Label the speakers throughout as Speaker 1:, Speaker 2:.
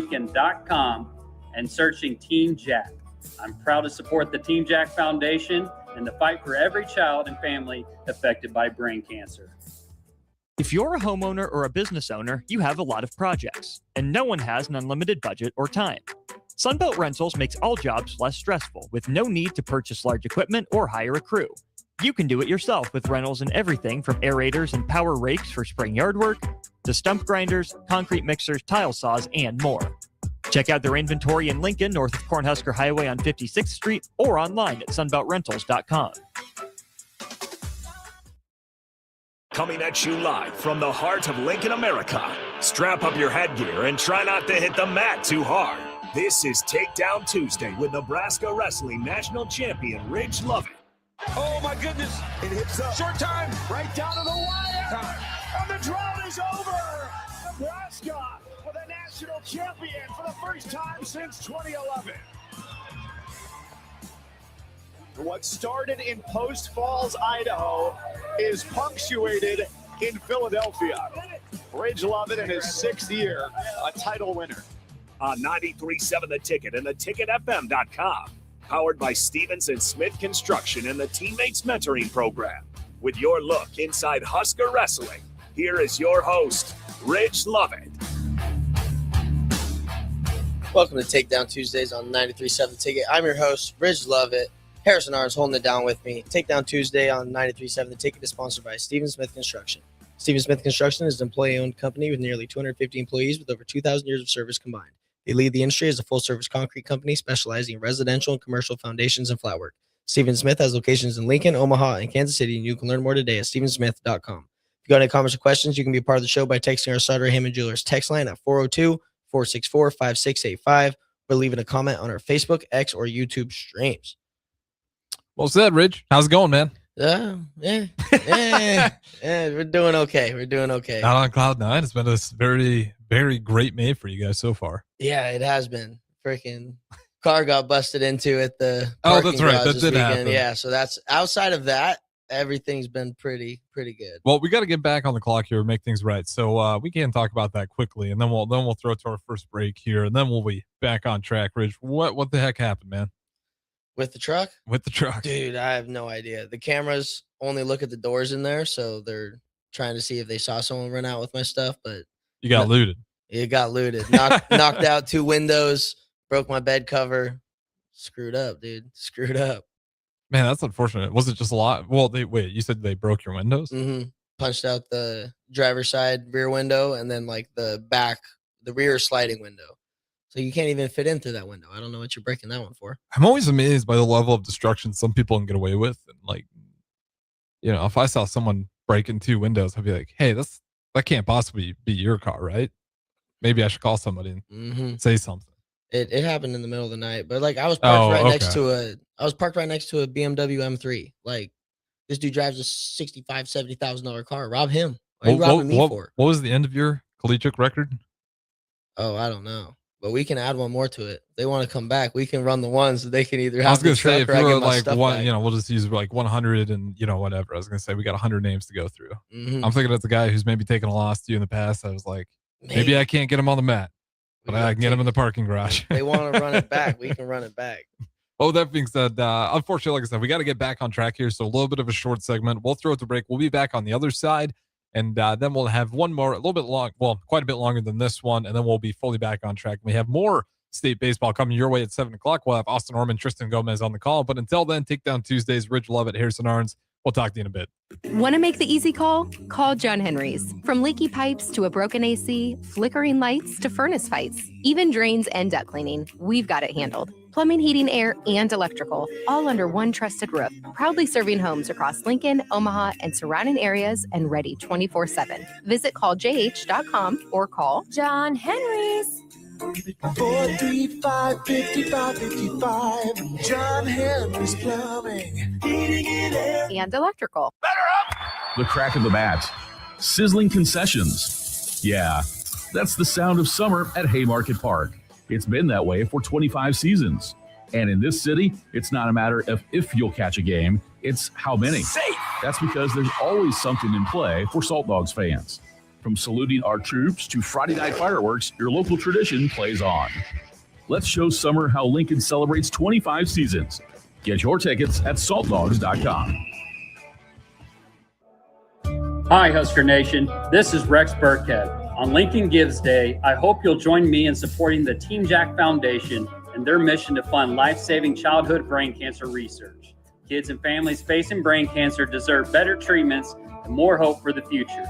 Speaker 1: SouthdaleLincoln.com and searching Team Jack. I'm proud to support the Team Jack Foundation and the fight for every child and family affected by brain cancer.
Speaker 2: If you're a homeowner or a business owner, you have a lot of projects, and no one has an unlimited budget or time. Sunbelt Rentals makes all jobs less stressful with no need to purchase large equipment or hire a crew. You can do it yourself with rentals and everything from aerators and power rakes for spring yard work to stump grinders, concrete mixers, tile saws, and more. Check out their inventory in Lincoln, north of Cornhusker Highway on 56th Street, or online at sunbeltrentals.com.
Speaker 3: Coming at you live from the heart of Lincoln, America. Strap up your headgear and try not to hit the mat too hard. This is Takedown Tuesday with Nebraska Wrestling National Champion Ridge Lovett.
Speaker 4: Oh my goodness, it hits up. Short time, right down to the wire. And the drought is over. Nebraska with a national champion for the first time since 2011. What started in Post Falls, Idaho, is punctuated in Philadelphia. Ridge Lovett in his sixth year, a title winner.
Speaker 3: On 93.7 The Ticket and theticketfm.com. Powered by Stevens & Smith Construction and the Teammates Mentoring Program. With your look inside Husker Wrestling, here is your host, Ridge Lovett.
Speaker 5: Welcome to Takedown Tuesdays on 93.7 The Ticket. I'm your host, Ridge Lovett. Harrison R. is holding it down with me. Takedown Tuesday on 93.7 The Ticket is sponsored by Stevens Smith Construction. Stevens Smith Construction is an employee-owned company with nearly 250 employees with over 2,000 years of service combined. They lead the industry as a full-service concrete company specializing in residential and commercial foundations and flat work. Stevens Smith has locations in Lincoln, Omaha, and Kansas City, and you can learn more today at stevensmith.com. If you got any comments or questions, you can be a part of the show by texting our Sutter Hammond Jewelers text line at 402-464-5685 or leaving a comment on our Facebook, X, or YouTube streams.
Speaker 6: Well said, Ridge. How's it going, man?
Speaker 5: Yeah, we're doing okay.
Speaker 6: Out on cloud nine. It's been a very, very great May for you guys so far.
Speaker 5: Yeah, it has been. Freaking car got busted into at the
Speaker 6: that's right. That did happen.
Speaker 5: Yeah, so that's outside of that. Everything's been pretty good.
Speaker 6: Well, we got to get back on the clock here and make things right. So we can talk about that quickly, and then we'll throw it to our first break here, and then we'll be back on track. Ridge, what the heck happened, man?
Speaker 5: With the truck?
Speaker 6: With the truck.
Speaker 5: Dude, I have no idea. The cameras only look at the doors in there, so they're trying to see if they saw someone run out with my stuff, but
Speaker 6: you got looted.
Speaker 5: It got looted. Knocked out 2 windows, broke my bed cover. Screwed up, dude. Screwed up.
Speaker 6: Man, that's unfortunate. Was it just a lot? Well, you said they broke your windows?
Speaker 5: Mm-hmm. Punched out the driver's side rear window and then like the rear sliding window. So you can't even fit in through that window. I don't know what you're breaking that one for.
Speaker 6: I'm always amazed by the level of destruction some people can get away with. And like, if I saw someone breaking 2 windows, I'd be like, hey, that can't possibly be your car, right? Maybe I should call somebody and say something.
Speaker 5: It happened in the middle of the night, but like I was parked next to a BMW M3. Like this dude drives a $65,000-$70,000 car. Rob him. What are you robbing me for?
Speaker 6: What was the end of your collegiate record?
Speaker 5: Oh, I don't know. But we can add one more to it. If they want to come back, we can run the ones that they can either have. I
Speaker 6: was going to say, if you were like one,
Speaker 5: back.
Speaker 6: We'll just use like 100 and, whatever. I was going to say, we got 100 names to go through. Mm-hmm. I'm thinking of the guy who's maybe taken a loss to you in the past. I was like, maybe I can't get him on the mat, but I can get him in the parking garage.
Speaker 5: They want to run it back. We can run it back.
Speaker 6: Oh, that being said, unfortunately, like I said, we got to get back on track here. So a little bit of a short segment. We'll throw it to break. We'll be back on the other side. And then we'll have one more, a little bit long, well, quite a bit longer than this one. And then we'll be fully back on track. We have more state baseball coming your way at 7 o'clock. We'll have Austin Orman, Tristan Gomez on the call. But until then, Takedown Tuesdays, Ridge Lovett, Harrison Arns. We'll talk to you in a bit.
Speaker 7: Want to make the easy call? Call John Henry's. From leaky pipes to a broken AC, flickering lights to furnace fights, even drains and duct cleaning, we've got it handled. Plumbing, heating, air, and electrical, all under one trusted roof. Proudly serving homes across Lincoln, Omaha, and surrounding areas and ready 24/7. Visit calljh.com or call John Henry's.
Speaker 4: 435-5555. John Henry's Plumbing, heating and air,
Speaker 7: and electrical.
Speaker 4: Better up!
Speaker 8: The crack of the bat. Sizzling concessions. Yeah, that's the sound of summer at Haymarket Park. It's been that way for 25 seasons. And in this city, it's not a matter of if you'll catch a game, it's how many.
Speaker 4: Safe.
Speaker 8: That's because there's always something in play for Salt Dogs fans. From saluting our troops to Friday night fireworks, your local tradition plays on. Let's show summer how Lincoln celebrates 25 seasons. Get your tickets at saltdogs.com.
Speaker 1: Hi, Husker Nation. This is Rex Burkhead. On Lincoln Gives Day, I hope you'll join me in supporting the Team Jack Foundation and their mission to fund life-saving childhood brain cancer research. Kids and families facing brain cancer deserve better treatments and more hope for the future.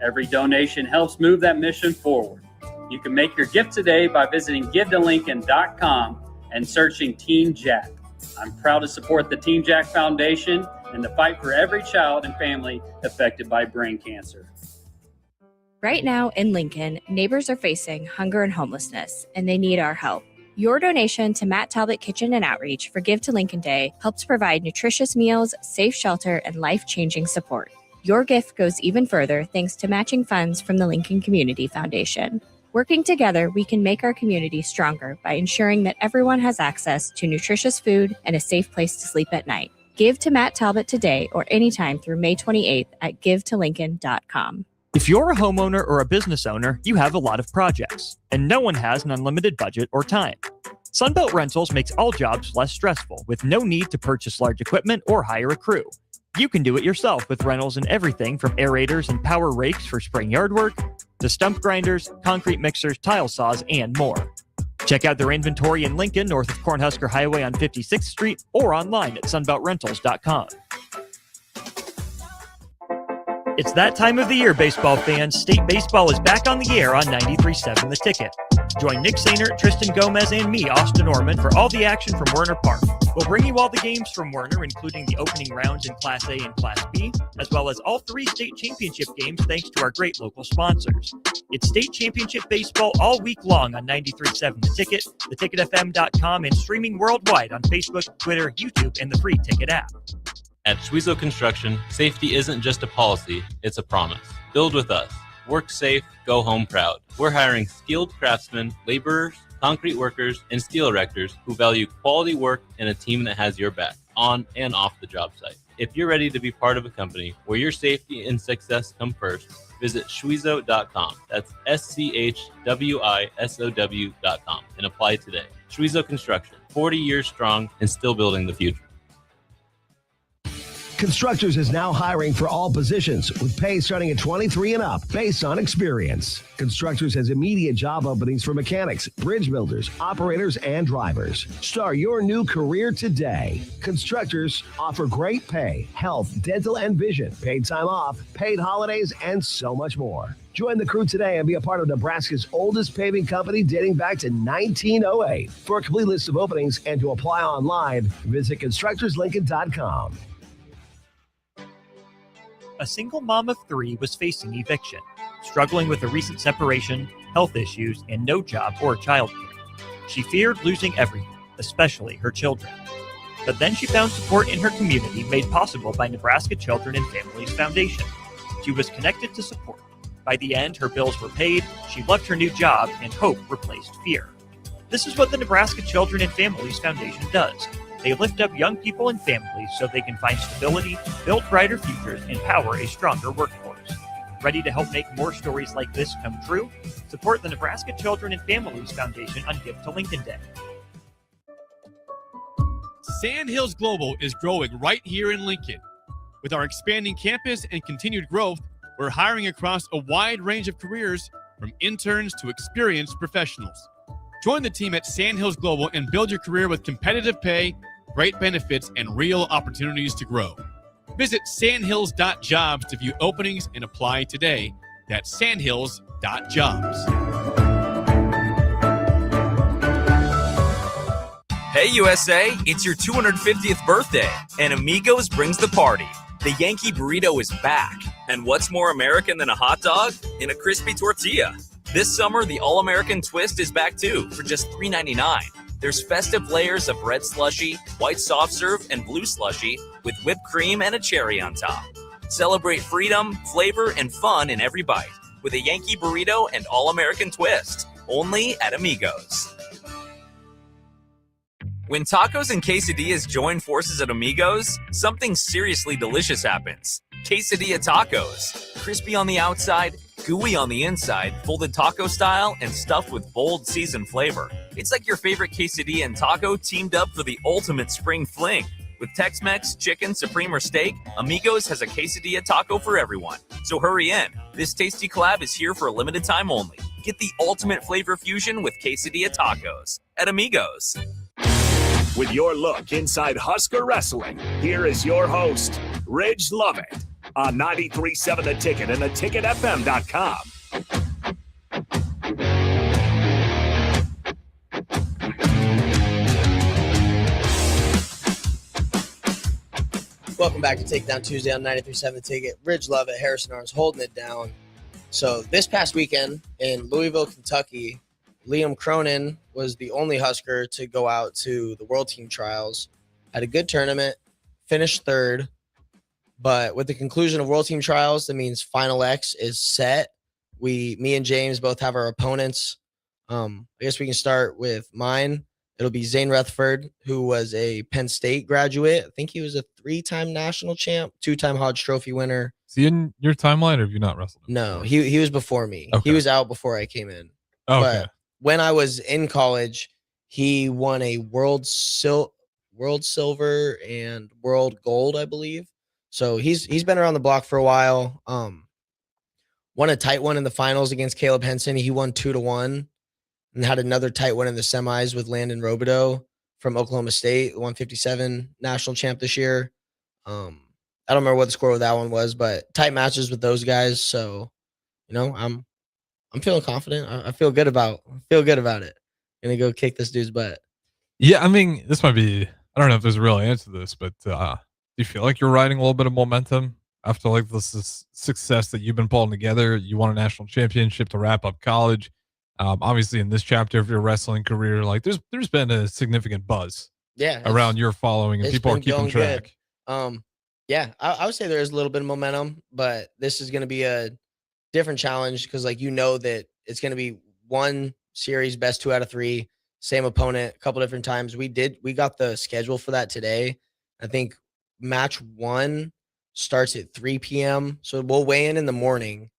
Speaker 1: Every donation helps move that mission forward. You can make your gift today by visiting givetolincoln.com and searching Team Jack. I'm proud to support the Team Jack Foundation and the fight for every child and family affected by brain cancer.
Speaker 9: Right now in Lincoln, neighbors are facing hunger and homelessness, and they need our help. Your donation to Matt Talbot Kitchen and Outreach for Give to Lincoln Day helps provide nutritious meals, safe shelter, and life-changing support. Your gift goes even further thanks to matching funds from the Lincoln Community Foundation. Working together, we can make our community stronger by ensuring that everyone has access to nutritious food and a safe place to sleep at night. Give to Matt Talbot today or anytime through May 28th at givetolincoln.com.
Speaker 2: If you're a homeowner or a business owner, you have a lot of projects, and no one has an unlimited budget or time. Sunbelt Rentals makes all jobs less stressful with no need to purchase large equipment or hire a crew. You can do it yourself with rentals and everything from aerators and power rakes for spring yard work to stump grinders, concrete mixers, tile saws, and more. Check out their inventory in Lincoln, north of Cornhusker Highway on 56th Street, or online at sunbeltrentals.com. It's that time of the year, baseball fans. State baseball is back on the air on 93.7 The Ticket. Join Nick Sainert, Tristan Gomez, and me, Austin Orman, for all the action from Werner Park. We'll bring you all the games from Werner, including the opening rounds in Class A and Class B, as well as all 3 state championship games thanks to our great local sponsors. It's state championship baseball all week long on 93.7 The Ticket, theticketfm.com, and streaming worldwide on Facebook, Twitter, YouTube, and the free Ticket app.
Speaker 10: At Schwiezo Construction, safety isn't just a policy, it's a promise. Build with us. Work safe, go home proud. We're hiring skilled craftsmen, laborers, concrete workers, and steel erectors who value quality work and a team that has your back, on and off the job site. If you're ready to be part of a company where your safety and success come first, visit Schwiezo.com. That's SCHWISOW.com and apply today. Schwiezo Construction, 40 years strong and still building the future.
Speaker 11: Constructors is now hiring for all positions with pay starting at 23 and up based on experience. Constructors has immediate job openings for mechanics, bridge builders, operators, and drivers. Start your new career today. Constructors offer great pay, health, dental, and vision, paid time off, paid holidays, and so much more. Join the crew today and be a part of Nebraska's oldest paving company dating back to 1908. For a complete list of openings and to apply online, visit constructorslincoln.com.
Speaker 2: A single mom of 3 was facing eviction, struggling with a recent separation, health issues, and no job or childcare. She feared losing everything, especially her children. But then she found support in her community made possible by Nebraska Children and Families Foundation. She was connected to support. By the end, her bills were paid, she loved her new job, and hope replaced fear. This is what the Nebraska Children and Families Foundation does. They lift up young people and families so they can find stability, build brighter futures, and power a stronger workforce. Ready to help make more stories like this come true? Support the Nebraska Children and Families Foundation on Give to Lincoln Day.
Speaker 12: Sandhills Global is growing right here in Lincoln. With our expanding campus and continued growth, we're hiring across a wide range of careers, from interns to experienced professionals. Join the team at Sandhills Global and build your career with competitive pay, great benefits, and real opportunities to grow. Visit sandhills.jobs to view openings and apply today. That's sandhills.jobs.
Speaker 13: Hey USA, it's your 250th birthday, and Amigos brings the party. The Yankee Burrito is back. And what's more American than a hot dog? In a crispy tortilla. This summer, the All-American Twist is back too, for just $3.99. There's festive layers of red slushy, white soft serve, and blue slushy with whipped cream and a cherry on top. Celebrate freedom, flavor, and fun in every bite with a Yankee Burrito and All-American Twist, only at Amigos. When tacos and quesadillas join forces at Amigos, something seriously delicious happens. Quesadilla tacos, crispy on the outside, gooey on the inside, folded taco style, and stuffed with bold seasoned flavor. It's like your favorite quesadilla and taco teamed up for the ultimate spring fling. With Tex-Mex, chicken, supreme, or steak, Amigos has a quesadilla taco for everyone. So hurry in. This tasty collab is here for a limited time only. Get the ultimate flavor fusion with quesadilla tacos at Amigos.
Speaker 3: With your look inside Husker Wrestling, here is your host, Ridge Lovett, on 93.7 The Ticket and theticketfm.com.
Speaker 5: Welcome back to Takedown Tuesday on 93.7 The Ticket. Ridge Lovett, Harrison Arns holding it down. So this past weekend in Louisville, Kentucky, Liam Cronin was the only Husker to go out to the World Team Trials. Had a good tournament, finished third. But with the conclusion of World Team Trials, that means Final X is set. Me and James both have our opponents. I guess we can start with mine. It'll be Zane Rutherford, who was a Penn State graduate. I think he was a 3-time national champ, 2-time Hodge Trophy winner.
Speaker 6: Is he in your timeline, or have you not wrestled him?
Speaker 5: No, he was before me.
Speaker 6: Okay.
Speaker 5: He was out before I came in.
Speaker 6: Okay.
Speaker 5: But when I was in college, he won a world silver and world gold, I believe. So he's been around the block for a while. Won a tight one in the finals against Caleb Henson. He won 2-1, and had another tight one in the semis with Landon Robideau from Oklahoma State, 157 national champ this year. I don't remember what the score of that one was, but tight matches with those guys. So, I'm feeling confident. I feel good about it. Gonna go kick this dude's butt.
Speaker 6: Yeah, I mean, this might be, I don't know if there's a real answer to this, but do you feel like you're riding a little bit of momentum after like this success that you've been pulling together? You won a national championship to wrap up college. Obviously in this chapter of your wrestling career, like there's been a significant buzz around your following, and people are keeping track.
Speaker 5: Yeah, I would say there is a little bit of momentum, but this is going to be a different challenge because that it's going to be one series, best 2 out of 3, same opponent, a couple different times. We got the schedule for that today. I think match 1 starts at 3 p.m. So we'll weigh in the morning.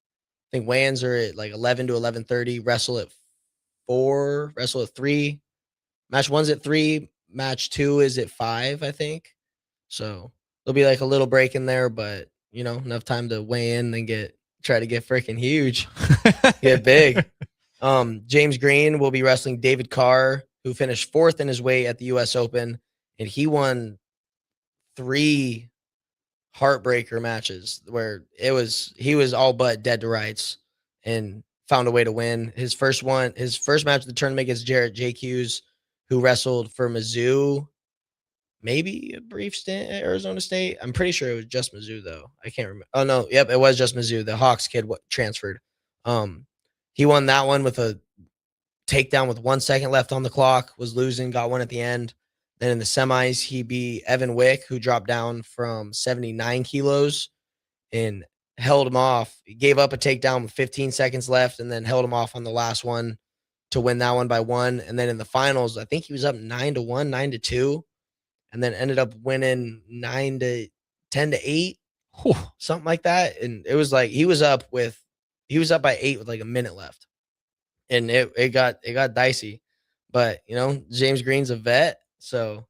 Speaker 5: I think weigh-ins are at like 11 to 11:30. Wrestle at 4. Wrestle at 3. Match 1's at 3. Match 2 is at 5, I think. So there'll be like a little break in there, but enough time to weigh in and try to get freaking huge, get big. James Green will be wrestling David Carr, who finished 4th in his weight at the U.S. Open, and he won 3 heartbreaker matches where he was all but dead to rights and found a way to win. His first match of the tournament against Jarrett JQs, who wrestled for Mizzou, maybe a brief stint at Arizona State. I'm pretty sure it was just Mizzou though. I can't remember. Oh no, yep, it was just Mizzou. The Hawks kid transferred. He won that one with a takedown with 1 second left on the clock, was losing, got one at the end. Then in the semis, he beat Evan Wick, who dropped down from 79 kilos and held him off. He gave up a takedown with 15 seconds left and then held him off on the last one to win that one by 1. And then in the finals, I think he was up 9-1, 9-2, and then ended up winning 10-8, something like that. And it was like he was up by 8 with like a minute left. And it got dicey. But James Green's a vet. So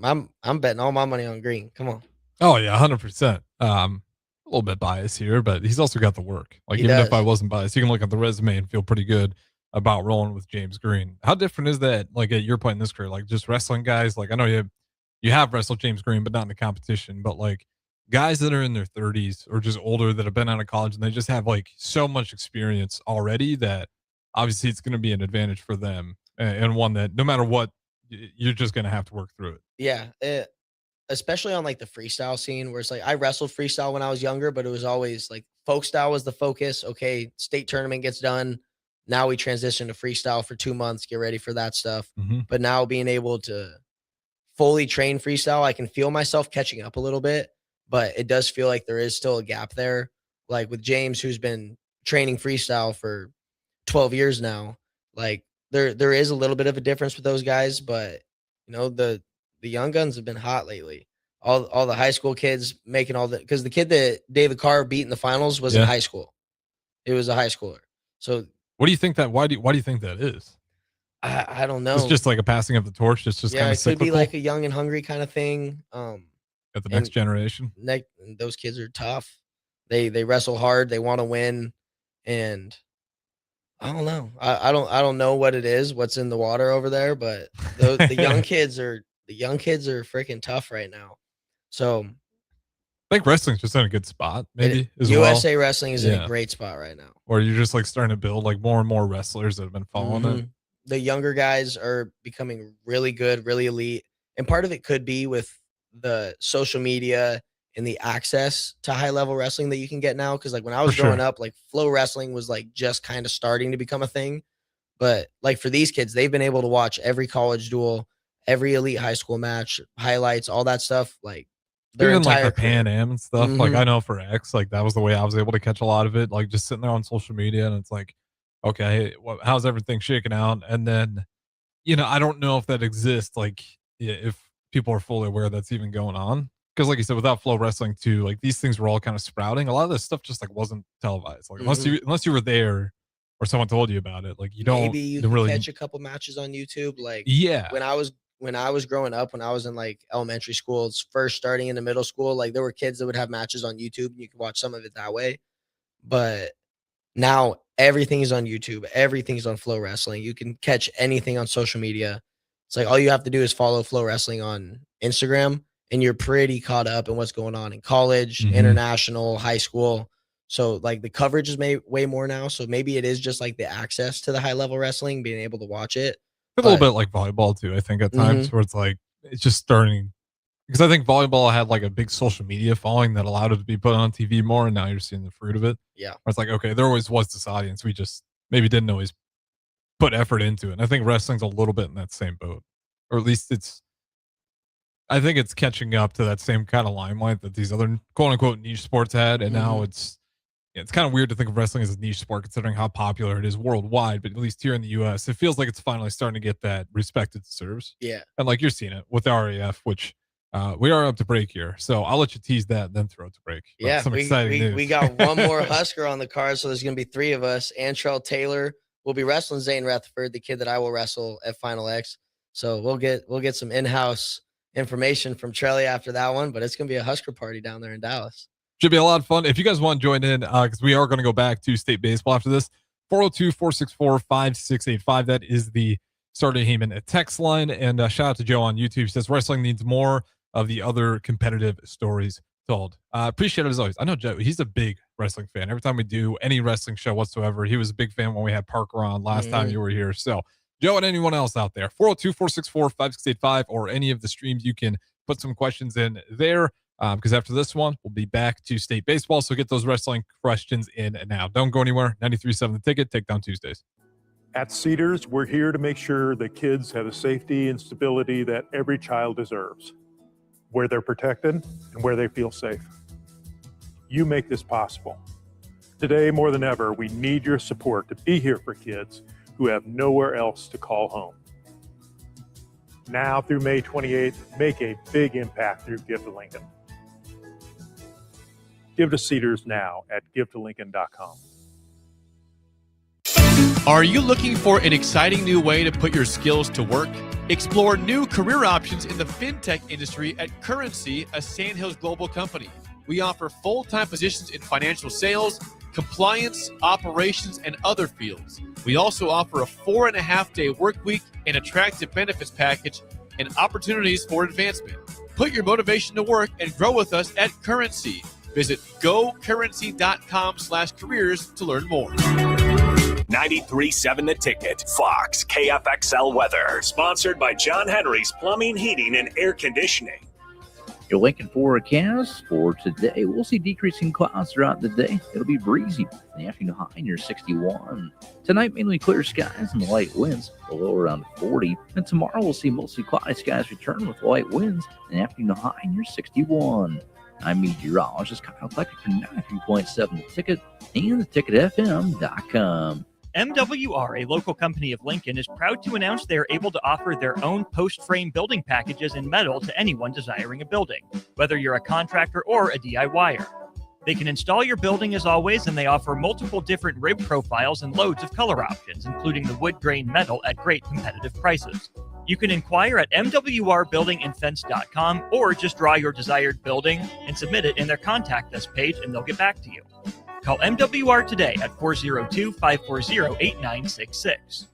Speaker 5: I'm betting all my money on Green. Come on.
Speaker 6: Oh yeah, 100%. A little bit biased here, but he's also got the work. Like even if I wasn't biased, you can look at the resume and feel pretty good about rolling with James Green. How different is that? Like at your point in this career, like just wrestling guys. Like I know you have wrestled James Green, but not in the competition. But like guys that are in their 30s or just older that have been out of college and they just have like so much experience already that obviously it's going to be an advantage for them, and one that no matter what, you're just going to have to work through it.
Speaker 5: Yeah. Especially on like the freestyle scene where it's like I wrestled freestyle when I was younger, but it was always like folk style was the focus. Okay, state tournament gets done. Now we transition to freestyle for 2 months, get ready for that stuff.
Speaker 6: Mm-hmm.
Speaker 5: But now being able to fully train freestyle, I can feel myself catching up a little bit, but it does feel like there is still a gap there. Like with James, who's been training freestyle for 12 years now, like there is a little bit of a difference with those guys, but the young guns have been hot lately. All the high school kids making all the, because the kid that David Carr beat in the finals was in high school. It was a high schooler. So
Speaker 6: what do you think that? Why do you think that is?
Speaker 5: I don't know.
Speaker 6: It's just like a passing of the torch. It's just kind of
Speaker 5: it could be
Speaker 6: cyclical
Speaker 5: like a young and hungry kind of thing.
Speaker 6: at the next generation.
Speaker 5: Those kids are tough. They wrestle hard. They want to win, and I don't know. I don't know what it is. What's in the water over there? But the young kids are freaking tough right now. So
Speaker 6: I think wrestling's just in a good spot, maybe.
Speaker 5: USA Wrestling is in a great spot right now.
Speaker 6: Or you're just like starting to build like more and more wrestlers that have been following it.
Speaker 5: The younger guys are becoming really good, really elite. And part of it could be with the social media and the access to high level wrestling that you can get now. Cause like when I was growing up, like Flow Wrestling was like just kind of starting to become a thing. But like for these kids, they've been able to watch every college duel, every elite high school match, highlights, all that stuff. Like their
Speaker 6: even
Speaker 5: entire
Speaker 6: like the Pan Am and stuff. Like I know for X, like that was the way I was able to catch a lot of it. Like just sitting there on social media, and it's like, okay, how's everything shaking out? And then, I don't know if that exists. Like, if people are fully aware that's even going on, because like you said, without Flow Wrestling too, like these things were all kind of sprouting. A lot of this stuff just like wasn't televised. Like unless you were there or someone told you about it, like you don't.
Speaker 5: Maybe you can
Speaker 6: really
Speaker 5: catch a couple matches on YouTube. Like when I was growing up, when I was in like elementary school, first starting into middle school, like there were kids that would have matches on YouTube and you could watch some of it that way. But now everything is on YouTube. Everything's on Flow Wrestling. You can catch anything on social media. It's like all you have to do is follow Flow Wrestling on Instagram and you're pretty caught up in what's going on in college, international, high school. So like the coverage is way more now. So maybe it is just like the access to the high level wrestling, being able to watch it.
Speaker 6: A little bit like volleyball too, I think at times where it's like, it's just starting, because I think volleyball had like a big social media following that allowed it to be put on TV more. And now you're seeing the fruit of it.
Speaker 5: Yeah.
Speaker 6: Where it's like, okay, there always was this audience. We just maybe didn't always put effort into it. And I think wrestling's a little bit in that same boat, or at least I think it's catching up to that same kind of limelight that these other quote unquote niche sports had. And now it's kind of weird to think of wrestling as a niche sport considering how popular it is worldwide, but at least here in the US, it feels like it's finally starting to get that respect it deserves.
Speaker 5: Yeah.
Speaker 6: And like you're seeing it with RAF, which we are up to break here. So I'll let you tease that, then throw it to break. But
Speaker 5: yeah.
Speaker 6: some exciting news.
Speaker 5: We got one more Husker on the card. So there's going to be 3 of us. Antrell Taylor will be wrestling Zane Rutherford, the kid that I will wrestle at Final X. So we'll get some in-house information from Trelly after that one, but it's going to be a Husker party down there in Dallas.
Speaker 6: Should be a lot of fun. If you guys want to join in, because we are going to go back to state baseball after this, 402-464-5685. That is the Starter Heyman text line. And shout out to Joe on YouTube. He says, wrestling needs more of the other competitive stories told. Appreciate it as always. I know Joe, he's a big wrestling fan. Every time we do any wrestling show whatsoever, he was a big fan when we had Parker on last time you were here. So Joe and anyone else out there, 402-464-5685 or any of the streams, you can put some questions in there. Because after this one, we'll be back to state baseball. So get those wrestling questions in now. Don't go anywhere. 93.7 The Ticket, Takedown Tuesdays.
Speaker 14: At Cedars, we're here to make sure that kids have the safety and stability that every child deserves, where they're protected and where they feel safe. You make this possible. Today, more than ever, we need your support to be here for kids who have nowhere else to call home. Now through May 28th, make a big impact through Give to Lincoln. Give to Cedars now at givetolincoln.com.
Speaker 12: Are you looking for an exciting new way to put your skills to work? Explore new career options in the fintech industry at Currency, a Sandhills global company. We offer full-time positions in financial sales, compliance, operations, and other fields. We also offer a 4.5-day work week, an attractive benefits package, and opportunities for advancement. Put your motivation to work and grow with us at Currency. Visit gocurrency.com/careers to learn more.
Speaker 3: 93.7 The Ticket, Fox, KFXL weather. Sponsored by John Henry's Plumbing, Heating, and Air Conditioning.
Speaker 15: Your Lincoln forecast for today. We'll see decreasing clouds throughout the day. It'll be breezy. In the afternoon, high near 61. Tonight, mainly clear skies and light winds. The low around 40. And tomorrow, we'll see mostly cloudy skies return with light winds. In the afternoon, high near 61. I'm meteorologist Kyle Klecker for 93.7 The Ticket and theticketfm.com.
Speaker 2: MWR, a local company of Lincoln, is proud to announce they are able to offer their own post-frame building packages in metal to anyone desiring a building, whether you're a contractor or a DIYer. They can install your building as always, and they offer multiple different rib profiles and loads of color options, including the wood grain metal at great competitive prices. You can inquire at mwrbuildingandfence.com or just draw your desired building and submit it in their contact us page, and they'll get back to you. Call MWR today at 402-540-8966.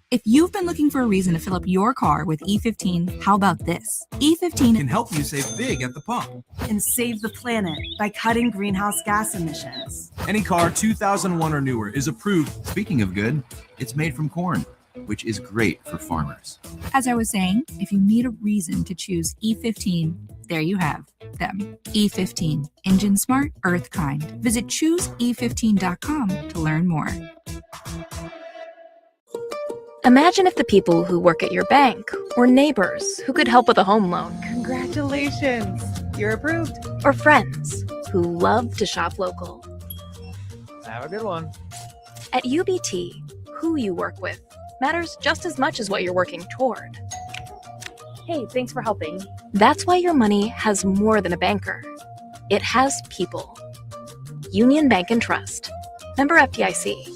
Speaker 16: If you've been looking for a reason to fill up your car with E15, how about this? E15
Speaker 17: can help you save big at the pump
Speaker 18: and save the planet by cutting greenhouse gas emissions.
Speaker 17: Any car 2001 or newer is approved. Speaking of good, it's made from corn, which is great for farmers.
Speaker 16: As I was saying, if you need a reason to choose E15, there you have them. E15, engine smart, earth kind. Visit choosE15.com to learn more.
Speaker 9: Imagine if the people who work at your bank were neighbors who could help with a home loan.
Speaker 18: Congratulations, you're approved.
Speaker 9: Or friends who love to shop local.
Speaker 5: Have a good one.
Speaker 9: At UBT, who you work with matters just as much as what you're working toward.
Speaker 19: Hey, thanks for helping.
Speaker 9: That's why your money has more than a banker. It has people. Union Bank and Trust. Member FDIC.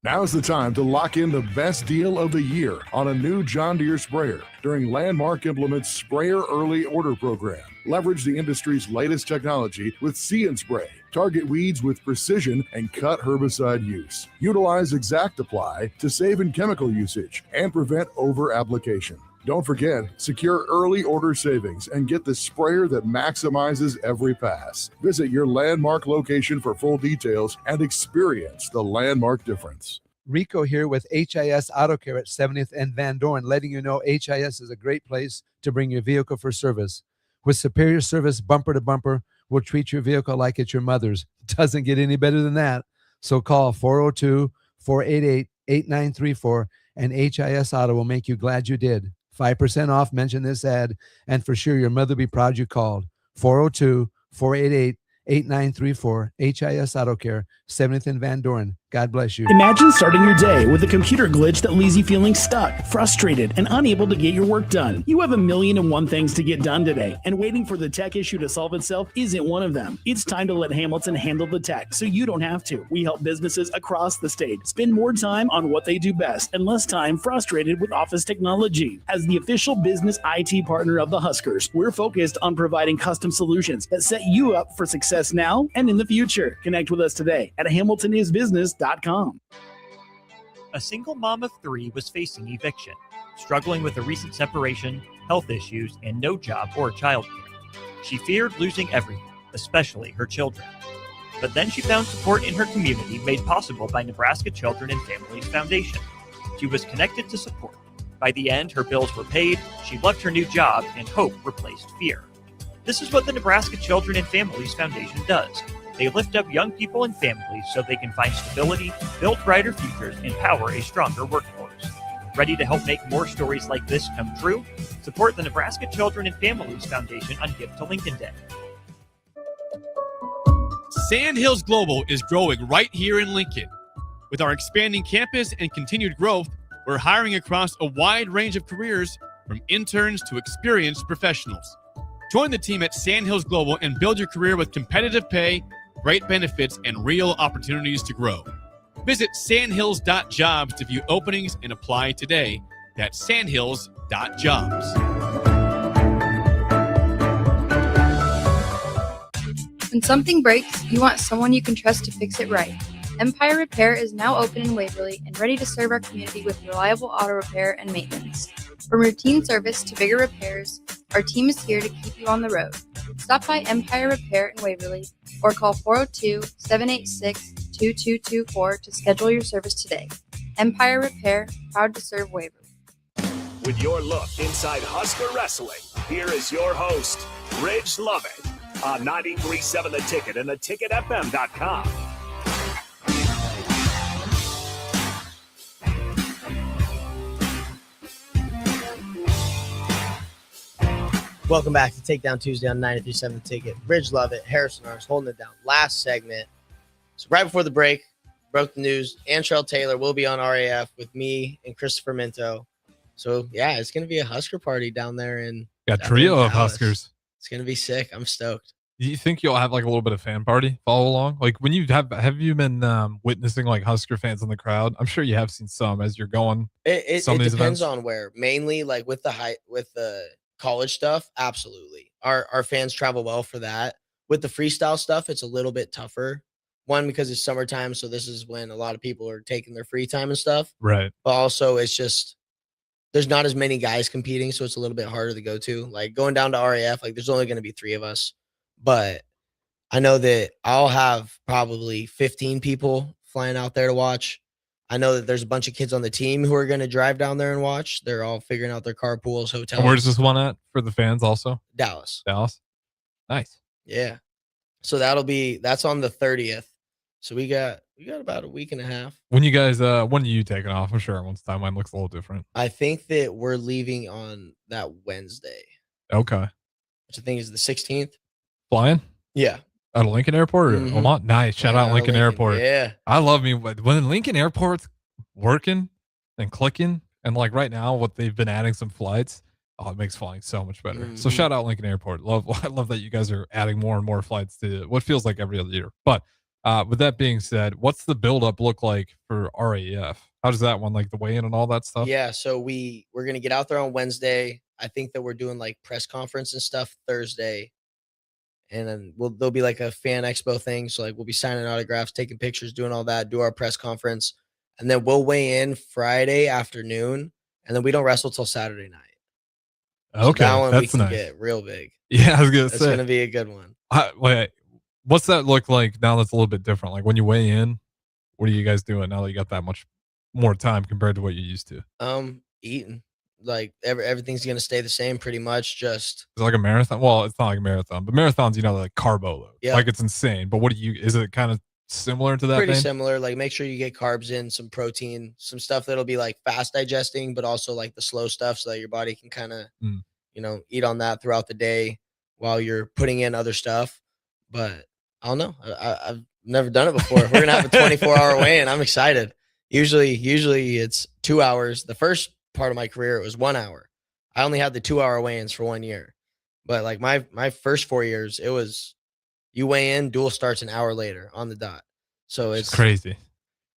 Speaker 20: Now's the time to lock in the best deal of the year on a new John Deere sprayer during Landmark Implement's Sprayer Early Order Program. Leverage the industry's latest technology with See and Spray. Target weeds with precision and cut herbicide use. Utilize Exact Apply to save in chemical usage and prevent over-application. Don't forget, secure early order savings and get the sprayer that maximizes every pass. Visit your Landmark location for full details and experience the Landmark difference.
Speaker 21: Rico here with HIS Auto Care at 70th and Van Dorn, letting you know HIS is a great place to bring your vehicle for service. With superior service bumper to bumper, we'll treat your vehicle like it's your mother's. Doesn't get any better than that. So call 402-488-8934 and HIS Auto will make you glad you did. 5% off, mention this ad, and for sure your mother will be proud you called. 402-488-8934, HIS Auto Care, 70th and Van Dorn. God bless you.
Speaker 22: Imagine starting your day with a computer glitch that leaves you feeling stuck, frustrated, and unable to get your work done. You have 1,000,001 things to get done today, and waiting for the tech issue to solve itself isn't one of them. It's time to let Hamilton handle the tech so you don't have to. We help businesses across the state spend more time on what they do best and less time frustrated with office technology. As the official business IT partner of the Huskers, we're focused on providing custom solutions that set you up for success now and in the future. Connect with us today at HamiltonIsBusiness.com.
Speaker 2: A single mom of 3 was facing eviction, struggling with a recent separation, health issues, and no job or childcare. She feared losing everything, especially her children. But then she found support in her community made possible by Nebraska Children and Families Foundation. She was connected to support. By the end, her bills were paid, she loved her new job, and hope replaced fear. This is what the Nebraska Children and Families Foundation does. They lift up young people and families so they can find stability, build brighter futures, and power a stronger workforce. Ready to help make more stories like this come true? Support the Nebraska Children and Families Foundation on Gift to Lincoln Day.
Speaker 12: Sandhills Global is growing right here in Lincoln. With our expanding campus and continued growth, we're hiring across a wide range of careers, from interns to experienced professionals. Join the team at Sandhills Global and build your career with competitive pay, great benefits, and real opportunities to grow. Visit sandhills.jobs to view openings and apply today. That's sandhills.jobs.
Speaker 23: When something breaks, you want someone you can trust to fix it right. Empire Repair is now open in Waverly and ready to serve our community with reliable auto repair and maintenance. From routine service to bigger repairs, our team is here to keep you on the road. Stop by Empire Repair in Waverly or call 402-786-2224 to schedule your service today. Empire Repair, proud to serve Waverly.
Speaker 3: With your look inside Husker Wrestling, here is your host, Ridge Lovett, on 93.7 The Ticket and theticketfm.com.
Speaker 5: Welcome back to Takedown Tuesday on 93.7 The Ticket. Bridge Lovett, Harrison Arns holding it down. Last segment. So right before the break, broke the news. Antrell Taylor will be on RAF with me and Christopher Minto. So, yeah, it's going to be a Husker party down there.
Speaker 6: Got a trio of Huskers.
Speaker 5: It's going to be sick. I'm stoked.
Speaker 6: Do you think you'll have like a little bit of fan party follow along? Like when you have you been witnessing like Husker fans in the crowd? I'm sure you have seen some as you're going.
Speaker 5: It
Speaker 6: Some of these
Speaker 5: depends
Speaker 6: events.
Speaker 5: on where. Mainly like with the college stuff, absolutely. Our fans travel well for that. With the freestyle stuff, it's a little bit tougher. One, because it's summertime, so this is when a lot of people are taking their free time and stuff.
Speaker 6: Right.
Speaker 5: But also it's just there's not as many guys competing, so it's a little bit harder to go to. Like going down to RAF, like there's only going to be 3 of us. But I know that I'll have probably 15 people flying out there to watch. I know that there's a bunch of kids on the team who are going to drive down there and watch. They're all figuring out their carpools, hotels.
Speaker 6: And where's this one at for the fans also?
Speaker 5: Dallas.
Speaker 6: Dallas. Nice.
Speaker 5: Yeah. So that's on the 30th. So we got about a week and a half.
Speaker 6: When you guys when are you taking off? I'm sure everyone's timeline looks a little different.
Speaker 5: I think that we're leaving on that Wednesday,
Speaker 6: Okay.
Speaker 5: which I think is the 16th.
Speaker 6: Flying?
Speaker 5: Yeah.
Speaker 6: Out of Lincoln Airport or
Speaker 5: Mhm.
Speaker 6: Omaha? Nice. Shout out Lincoln Airport.
Speaker 5: Yeah.
Speaker 6: I love me when Lincoln Airport's working and clicking, and like right now, what they've been adding some flights. Oh, it makes flying so much better. So
Speaker 5: Mhm.
Speaker 6: shout out Lincoln Airport. I love that you guys are adding more and more flights to what feels like every other year. But with that being said, what's the buildup look like for RAF? How does that one, like the weigh-in and all that stuff?
Speaker 5: Yeah, so we're gonna get out there on Wednesday. I think that we're doing like press conference and stuff Thursday, and then there'll be like a fan expo thing. So like we'll be signing autographs, taking pictures, doing all that, do our press conference, and then we'll weigh in Friday afternoon, and then we don't wrestle till Saturday night. So
Speaker 6: Okay,
Speaker 5: that one we
Speaker 6: that's
Speaker 5: can
Speaker 6: nice.
Speaker 5: get real big.
Speaker 6: Yeah, I was gonna
Speaker 5: It's
Speaker 6: say.
Speaker 5: gonna be a good one.
Speaker 6: Wait, what's that look like now? That's a little bit different. Like when you weigh in, what are you guys doing now that you got that much more time compared to what you used to? Is
Speaker 5: Eating. Like everything's gonna stay the same pretty much. Just
Speaker 6: it like a marathon? Well, it's not like a marathon, but marathons, like carbo load.
Speaker 5: Yeah.
Speaker 6: Like it's insane. But is it kind of similar to that?
Speaker 5: pretty
Speaker 6: vein?
Speaker 5: similar. Like make sure you get carbs in, some protein, some stuff that'll be like fast digesting, but also like the slow stuff so that your body can kind of,
Speaker 6: Mm.
Speaker 5: eat on that throughout the day while you're putting in other stuff. But I don't know. I've never done it before. We're gonna have a 24-hour weigh-in. I'm excited. Usually it's 2 hours. The first part of my career, it was 1 hour. I only had the 2-hour weigh-ins for 1 year. But like my first 4 years, it was you weigh in, duel starts an hour later on the dot. So
Speaker 6: It's crazy.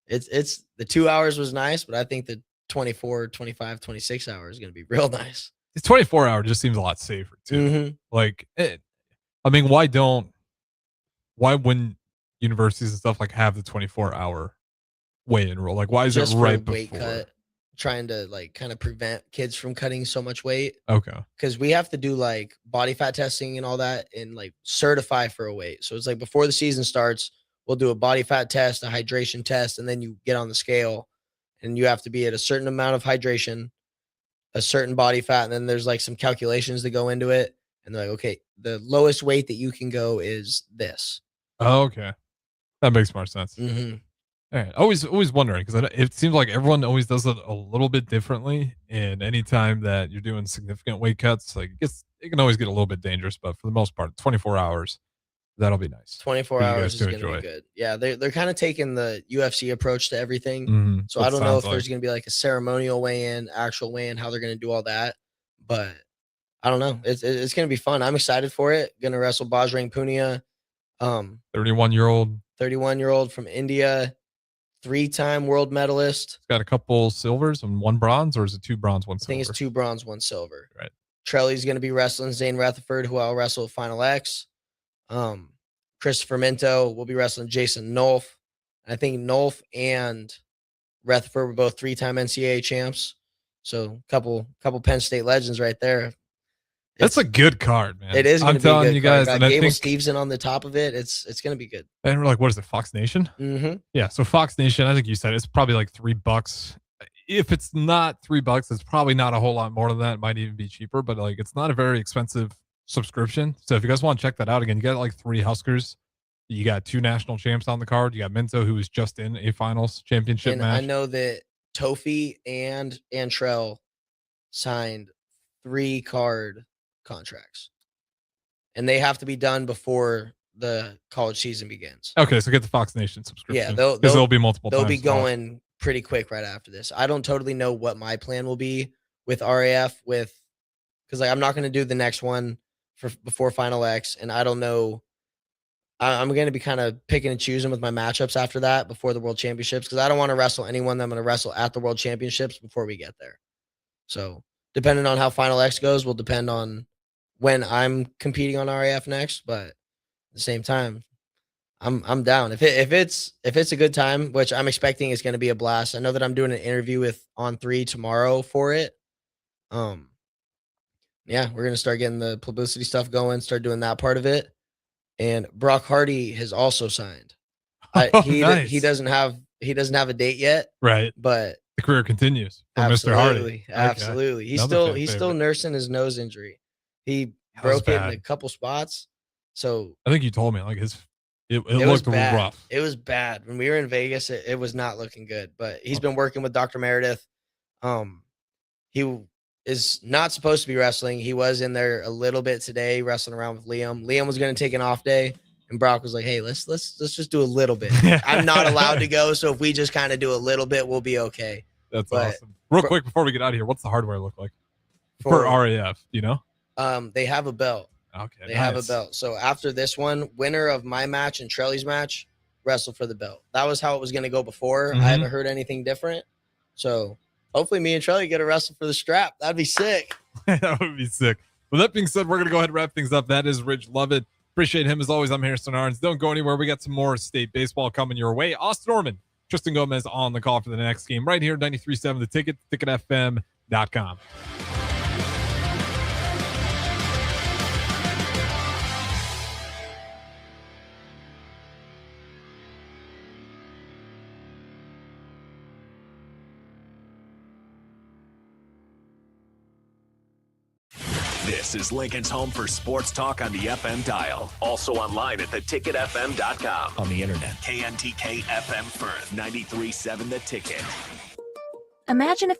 Speaker 5: it's the 2 hours was nice, but I think the 24, 25, 26 hours is going to be real nice.
Speaker 6: It's 24-hour just seems a lot safer too.
Speaker 5: Mhm.
Speaker 6: Like, I mean, why wouldn't universities and stuff like have the 24-hour weigh-in rule? Like, why is
Speaker 5: Just
Speaker 6: it
Speaker 5: for
Speaker 6: right
Speaker 5: weight
Speaker 6: before?
Speaker 5: cut, trying to like kind of prevent kids from cutting so much weight.
Speaker 6: Okay.
Speaker 5: Because we have to do like body fat testing and all that and like certify for a weight. So it's like before the season starts, we'll do a body fat test, a hydration test, and then you get on the scale and you have to be at a certain amount of hydration, a certain body fat, and then there's like some calculations that go into it. And they're like, okay, the lowest weight that you can go is this.
Speaker 6: Oh, okay. That makes more sense.
Speaker 5: Mhm.
Speaker 6: All right. Always wondering because it seems like everyone always does it a little bit differently. And anytime that you're doing significant weight cuts, like it can always get a little bit dangerous. But for the most part, 24 hours, that'll be nice.
Speaker 5: 24
Speaker 6: for you
Speaker 5: hours
Speaker 6: guys
Speaker 5: is
Speaker 6: to
Speaker 5: going to
Speaker 6: enjoy.
Speaker 5: be good. Yeah, they're kind of taking the UFC approach to everything.
Speaker 6: Mhm.
Speaker 5: So
Speaker 6: It
Speaker 5: I don't know
Speaker 6: sounds
Speaker 5: if there's
Speaker 6: like.
Speaker 5: going to be like a ceremonial weigh-in, actual weigh-in, how they're going to do all that. But I don't know. It's going to be fun. I'm excited for it. Going to wrestle Bajrang Punia,
Speaker 6: 31-year-old.
Speaker 5: 31-year-old from India, 3-time world medalist.
Speaker 6: Got a couple silvers and one bronze, or is it 2 bronze, 1
Speaker 5: I think
Speaker 6: silver?
Speaker 5: it's 2 bronze, 1 silver.
Speaker 6: Right.
Speaker 5: Trelly's going to be wrestling Zane Rutherford, who I'll wrestle at Final X. Christopher Minto will be wrestling Jason Nolf. I think Nolf and Rutherford were both 3-time NCAA champs. So couple Penn State legends right there.
Speaker 6: That's a good card, man.
Speaker 5: It is going
Speaker 6: I'm
Speaker 5: to be a
Speaker 6: telling
Speaker 5: good
Speaker 6: you
Speaker 5: card.
Speaker 6: guys,
Speaker 5: Got
Speaker 6: and I
Speaker 5: Gable
Speaker 6: think,
Speaker 5: Stevenson on the top of it. It's going to be good.
Speaker 6: and we're like, what is it, Fox Nation?
Speaker 5: Mhm.
Speaker 6: Yeah, so Fox Nation, I think you said it's probably like $3. If it's not $3, it's probably not a whole lot more than that. It might even be cheaper, but like it's not a very expensive subscription. So if you guys want to check that out again, you got like 3 Huskers. You got 2 national champs on the card. You got Minto, who was just in a finals championship
Speaker 5: And
Speaker 6: match.
Speaker 5: I know that Tofi and Antrell signed 3 card contracts. And they have to be done before the college season begins.
Speaker 6: Okay, so get the Fox Nation subscription.
Speaker 5: Yeah,
Speaker 6: because there'll be multiple.
Speaker 5: They'll
Speaker 6: times
Speaker 5: be
Speaker 6: to watch.
Speaker 5: going pretty quick right after this. I don't totally know what my plan will be with RAF because like I'm not going to do the next one before Final X, and I don't know I'm going to be kind of picking and choosing with my matchups after that before the World Championships because I don't want to wrestle anyone that I'm going to wrestle at the World Championships before we get there. So depending on how Final X goes will depend on when I'm competing on RAF next. But at the same time, I'm down. If it's a good time, which I'm expecting is going to be a blast. I know that I'm doing an interview with On3 tomorrow for it. Yeah, we're going to start getting the publicity stuff going, start doing that part of it. And Brock Hardy has also signed.
Speaker 6: Nice.
Speaker 5: He doesn't have a date yet,
Speaker 6: Right.
Speaker 5: but
Speaker 6: the career continues for Mr. Hardy.
Speaker 5: Absolutely.
Speaker 6: Okay.
Speaker 5: He's still nursing his nose injury. He broke it in a couple spots. So
Speaker 6: I think you told me like it
Speaker 5: was
Speaker 6: looked
Speaker 5: bad.
Speaker 6: rough.
Speaker 5: It was bad. When we were in Vegas, it was not looking good. But he's been working with Dr. Meredith. He is not supposed to be wrestling. He was in there a little bit today, wrestling around with Liam. Liam was going to take an off day, and Brock was like, "Hey, let's just do a little bit. I'm not allowed to go, so if we just kind of do a little bit, we'll be okay."
Speaker 6: That's awesome. Real quick before we get out of here, what's the hardware look like for RAF? You know,
Speaker 5: they have a belt.
Speaker 6: Okay,
Speaker 5: they have a belt. So after this one, winner of my match and Trelly's match wrestle for the belt. That was how it was going to go before. I haven't heard anything different. So hopefully me and Trelly get a wrestle for the strap. That'd be sick.
Speaker 6: That would be sick. Well, that being said, we're going to go ahead and wrap things up. That is Rich Lovett. Appreciate him as always. I'm Harrison Arns. Don't go anywhere. We got some more state baseball coming your way. Austin Norman, Tristan Gomez on the call for the next game right here, 93.7 The Ticket, ticketfm.com.
Speaker 3: This is Lincoln's home for sports talk on the FM dial. Also online at theticketfm.com. On the internet. KNTK FM Firth, 93.7 The Ticket.
Speaker 4: Imagine if